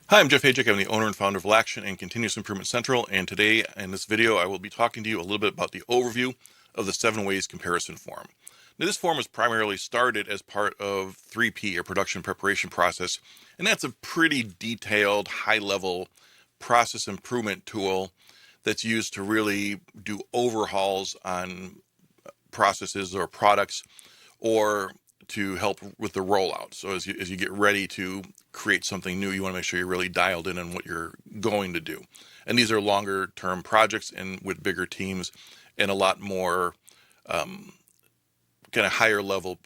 Hi, I'm Jeff Hajek. I'm the owner and founder of Action and Continuous Improvement Central. And today in this video, I will be talking to you a little bit about the overview of the 7 ways comparison form. Now, this form was primarily started as part of 3P, or production preparation process. And that's a pretty detailed, high-level process improvement tool that's used to really do overhauls on processes or products, or to help with the rollout. So as you get ready to create something new, you want to make sure you're really dialed in on what you're going to do. And these are longer term projects and with bigger teams and a lot more kind of higher level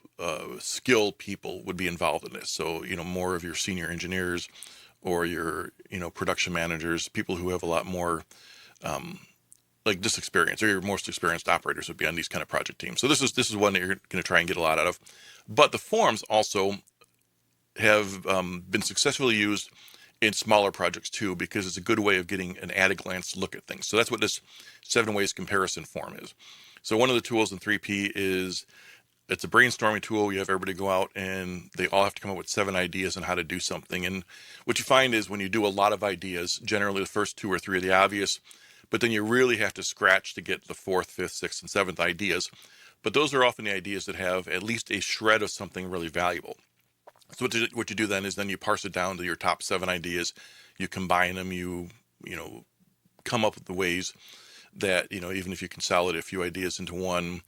skilled people would be involved in this. So, more of your senior engineers or your, production managers, people who have a lot more like this experience, or your most experienced operators would be on these kind of project teams. So this is one that you're going to try and get a lot out of. But the forms also have been successfully used in smaller projects too, because it's a good way of getting an at-a-glance look at things. So that's what this 7 ways comparison form is. So one of the tools in 3P is, it's a brainstorming tool. You have everybody go out and they all have to come up with 7 ideas on how to do something. And what you find is when you do a lot of ideas, generally the first 2 or 3 are the obvious, but then you really have to scratch to get the 4th, 5th, 6th, and 7th ideas. But those are often the ideas that have at least a shred of something really valuable. So what you do then is you parse it down to your top 7 ideas. You combine them. You come up with the ways that, even if you consolidate a few ideas into one,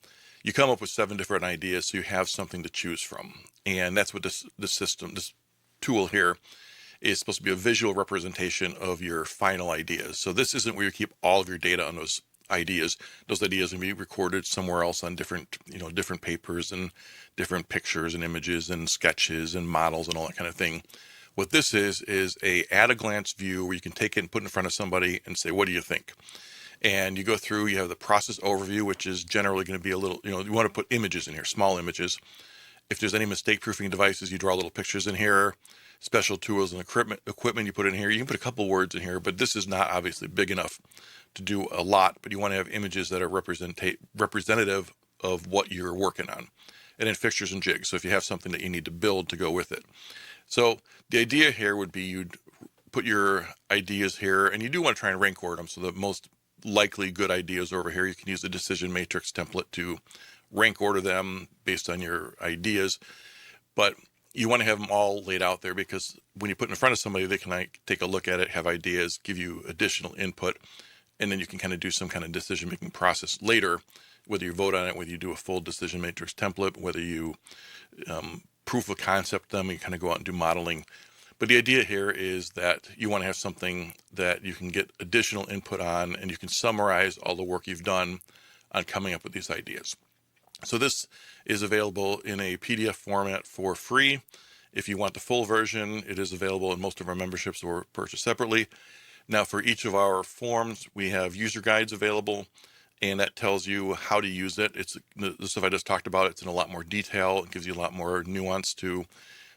you come up with 7 different ideas, so you have something to choose from. And that's what this tool here is supposed to be, a visual representation of your final ideas. So this isn't where you keep all of your data on those ideas. Those ideas can be recorded somewhere else on different papers and different pictures and images and sketches and models and all that kind of thing. What this is a at-a-glance view where you can take it and put it in front of somebody and say, what do you think? And you go through, you have the process overview, which is generally going to be a little, you want to put images in here, small images. If there's any mistake proofing devices, you draw little pictures in here. Special tools and equipment you put in here. You can put a couple words in here, but this is not obviously big enough to do a lot. But you want to have images that are representative of what you're working on. And then fixtures and jigs. So if you have something that you need to build to go with it. So the idea here would be, you'd put your ideas here, and you do want to try and rank order them. So the most likely good ideas over here, you can use the decision matrix template to rank order them based on your ideas. But you want to have them all laid out there, because when you put it in front of somebody, they can take a look at it, have ideas, give you additional input, and then you can kind of do some kind of decision-making process later, whether you vote on it, whether you do a full decision matrix template, whether you proof of concept them, you kind of go out and do modeling. But the idea here is that you want to have something that you can get additional input on, and you can summarize all the work you've done on coming up with these ideas. So this is available in a PDF format for free. If you want the full version, it is available in most of our memberships, or purchased separately. Now, for each of our forms, we have user guides available, and that tells you how to use it. It's the stuff I just talked about. It's in a lot more detail. It gives you a lot more nuance to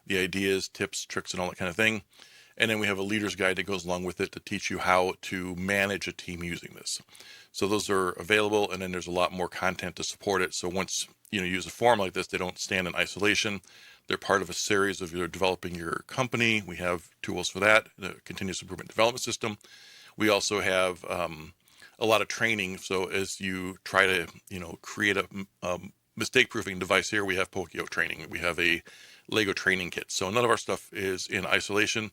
the ideas, tips, tricks, and all that kind of thing. And then we have a leader's guide that goes along with it to teach you how to manage a team using this. So those are available, and then there's a lot more content to support it. So once you use a form like this, they don't stand in isolation. They're part of a series of you're developing your company. We have tools for that, the continuous improvement development system. We also have a lot of training. So as you try to create a mistake proofing device here, we have Pokio training. We have a Lego training kit. So none of our stuff is in isolation.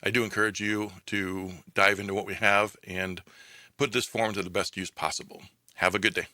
I do encourage you to dive into what we have and put this form to the best use possible. Have a good day.